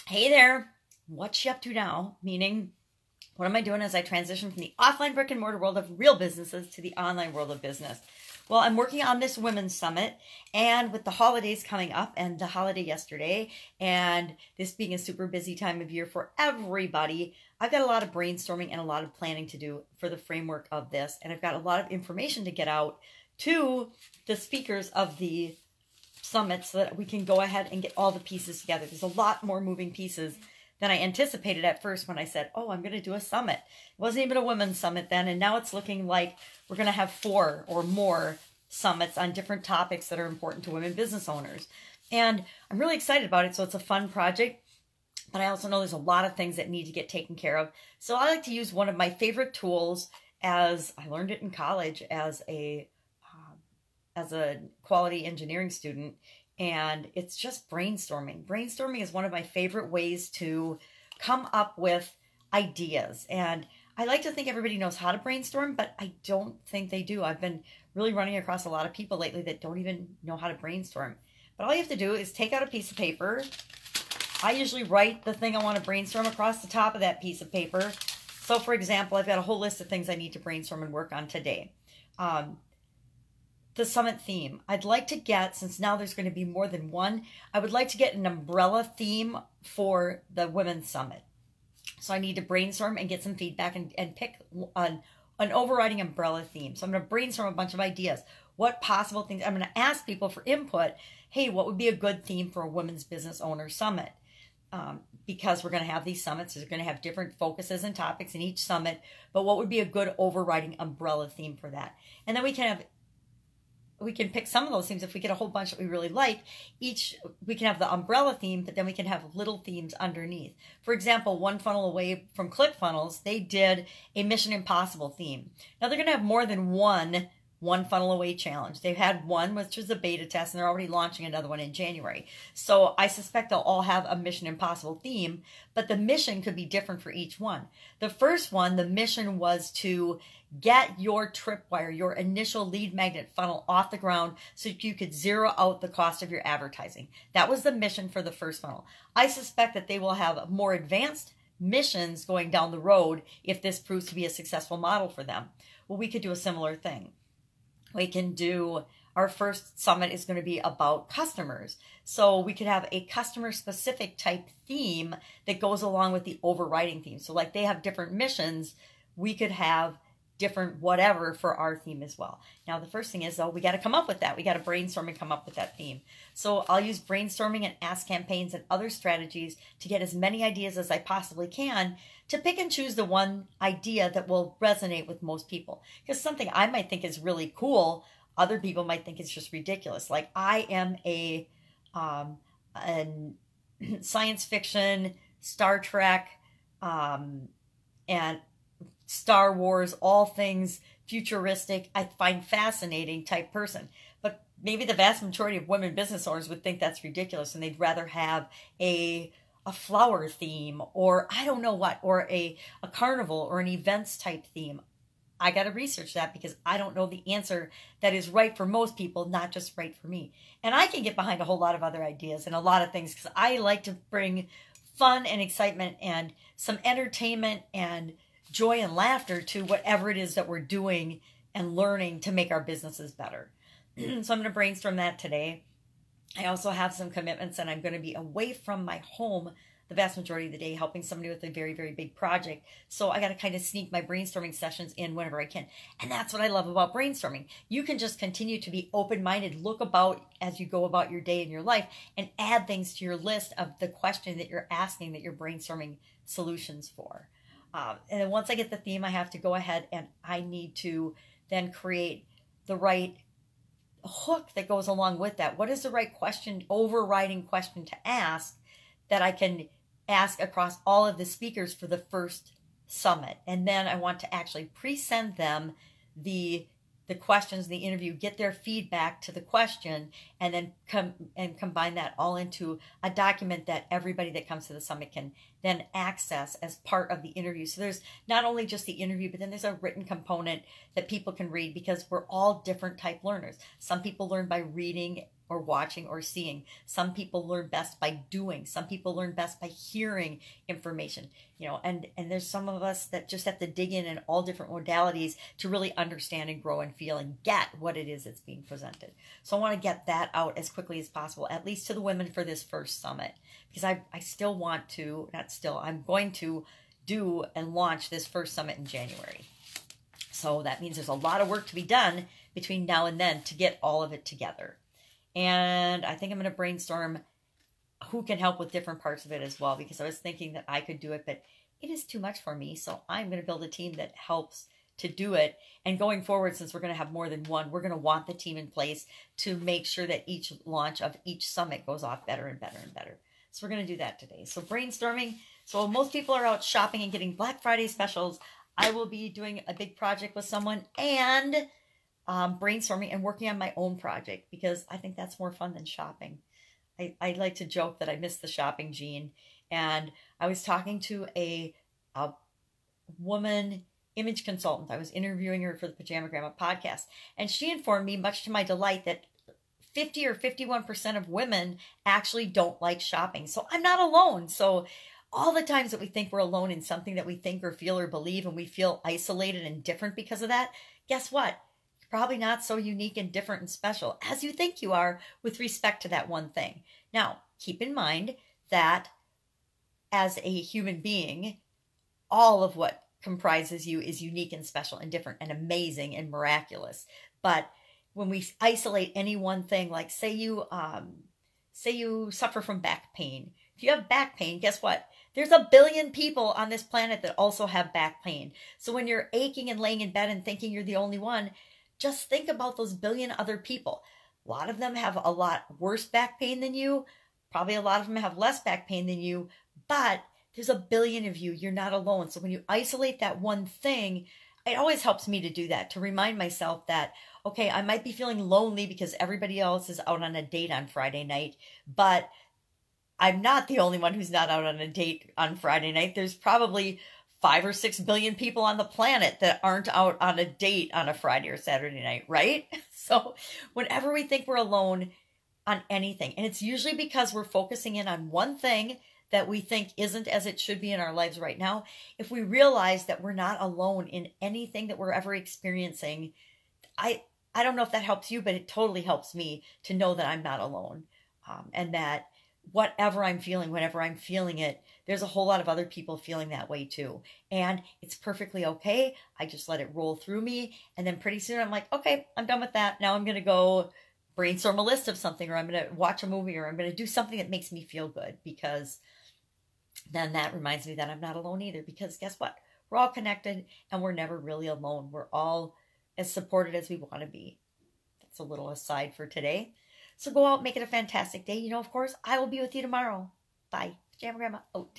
Hey there, what's she up to now? Meaning, what am I doing as I transition from the offline brick and mortar world of real businesses to the online world of business? Well, I'm working on this women's summit, and with the holidays coming up and the holiday yesterday, and this being a super busy time of year for everybody, I've got a lot of brainstorming and a lot of planning to do for the framework of this. And I've got a lot of information to get out to the speakers of the summit so that we can go ahead and get all the pieces together. There's a lot more moving pieces than I anticipated at first when I said, oh, I'm going to do a summit. It wasn't even a women's summit then, and now it's looking like we're going to have 4 or more summits on different topics that are important to women business owners. And I'm really excited about it, so it's a fun project. But I also know there's a lot of things that need to get taken care of. So I like to use one of my favorite tools, as I learned it in college as a quality engineering student, and it's just brainstorming. Brainstorming is one of my favorite ways to come up with ideas. And I like to think everybody knows how to brainstorm, but I don't think they do. I've been really running across a lot of people lately that don't even know how to brainstorm. But all you have to do is take out a piece of paper. I usually write the thing I want to brainstorm across the top of that piece of paper. So for example, I've got a whole list of things I need to brainstorm and work on today. The summit theme. I'd like to get, since now there's going to be more than one, I would like to get an umbrella theme for the women's summit. So I need to brainstorm and get some feedback and pick an overriding umbrella theme. So I'm going to brainstorm a bunch of ideas. What possible things, I'm going to ask people for input. Hey, what would be a good theme for a women's business owner summit? Because we're going to have these summits, they're going to have different focuses and topics in each summit, but what would be a good overriding umbrella theme for that? And then we can pick some of those themes. If we get a whole bunch that we really like, we can have the umbrella theme, but then we can have little themes underneath. For example, One Funnel Away from ClickFunnels, they did a Mission Impossible theme. Now they're going to have more than one Funnel Away challenge. They've had one, which was a beta test, and they're already launching another one in January. So I suspect they'll all have a Mission Impossible theme, but the mission could be different for each one. The first one, the mission was to get your tripwire, your initial lead magnet funnel off the ground so you could zero out the cost of your advertising. That was the mission for the first funnel. I suspect that they will have more advanced missions going down the road if this proves to be a successful model for them. Well, we could do a similar thing. We can do, our first summit is going to be about customers. So we could have a customer specific type theme that goes along with the overriding theme. So like they have different missions, we could have different whatever for our theme as well. Now, the first thing is, though, we got to come up with that. We got to brainstorm and come up with that theme. So I'll use brainstorming and ask campaigns and other strategies to get as many ideas as I possibly can to pick and choose the one idea that will resonate with most people. Because something I might think is really cool, other people might think it's just ridiculous. Like I am a science fiction, Star Trek, and Star Wars, all things futuristic, I find fascinating type person. But maybe the vast majority of women business owners would think that's ridiculous and they'd rather have a flower theme, or I don't know what, or a carnival or an events type theme. I got to research that because I don't know the answer that is right for most people, not just right for me. And I can get behind a whole lot of other ideas and a lot of things because I like to bring fun and excitement and some entertainment and joy and laughter to whatever it is that we're doing and learning to make our businesses better. So I'm going to brainstorm that today. I also have some commitments and I'm going to be away from my home the vast majority of the day helping somebody with a very, very big project. So I got to kind of sneak my brainstorming sessions in whenever I can. And that's what I love about brainstorming. You can just continue to be open-minded, look about as you go about your day and your life, and add things to your list of the question that you're asking that you're brainstorming solutions for. And then once I get the theme, I have to go ahead and I need to then create the right hook that goes along with that. What is the right question, overriding question to ask that I can ask across all of the speakers for the first summit? And then I want to actually pre-send them the questions, the interview, get their feedback to the question, and then combine that all into a document that everybody that comes to the summit can then access as part of the interview. So there's not only just the interview, but then there's a written component that people can read because we're all different type learners. Some people learn by reading or watching or seeing. Some people learn best by doing. Some people learn best by hearing information, and there's some of us that just have to dig in all different modalities to really understand and grow and feel and get what it is that's being presented. So I want to get that out as quickly as possible, at least to the women for this first summit, because I still want to, I'm going to do and launch this first summit in January. So that means there's a lot of work to be done between now and then to get all of it together. And I think I'm going to brainstorm who can help with different parts of it as well, because I was thinking that I could do it, but it is too much for me. So I'm going to build a team that helps to do it. And going forward, since we're going to have more than one, we're going to want the team in place to make sure that each launch of each summit goes off better and better and better. So we're going to do that today. So brainstorming. So most people are out shopping and getting Black Friday specials. I will be doing a big project with someone and brainstorming and working on my own project, because I think that's more fun than shopping. I like to joke that I miss the shopping gene. And I was talking to a woman image consultant. I was interviewing her for the Pajama Grandma podcast. And she informed me, much to my delight, that 50 or 51% of women actually don't like shopping. So I'm not alone. So all the times that we think we're alone in something that we think or feel or believe, and we feel isolated and different because of that, guess what? You're probably not so unique and different and special as you think you are with respect to that one thing. Now, keep in mind that as a human being, all of what comprises you is unique and special and different and amazing and miraculous. But when we isolate any one thing, like say you suffer from back pain. If you have back pain, guess what? There's a billion people on this planet that also have back pain. So when you're aching and laying in bed and thinking you're the only one, just think about those billion other people. A lot of them have a lot worse back pain than you. Probably a lot of them have less back pain than you. But there's a billion of you. You're not alone. So when you isolate that one thing, it always helps me to do that, to remind myself that, okay, I might be feeling lonely because everybody else is out on a date on Friday night, but I'm not the only one who's not out on a date on Friday night. There's probably 5 or 6 billion people on the planet that aren't out on a date on a Friday or Saturday night, right? So whenever we think we're alone on anything, and it's usually because we're focusing in on one thing that we think isn't as it should be in our lives right now, if we realize that we're not alone in anything that we're ever experiencing, I don't know if that helps you, but it totally helps me to know that I'm not alone, and that whatever I'm feeling, whenever I'm feeling it, there's a whole lot of other people feeling that way too. And it's perfectly okay. I just let it roll through me. And then pretty soon I'm like, okay, I'm done with that. Now I'm going to go brainstorm a list of something, or I'm going to watch a movie, or I'm going to do something that makes me feel good, because then that reminds me that I'm not alone either. Because guess what? We're all connected and we're never really alone. We're all as supported as we want to be. That's a little aside for today. So go out, make it a fantastic day. Of course, I will be with you tomorrow. Bye. Pajama Grandma out.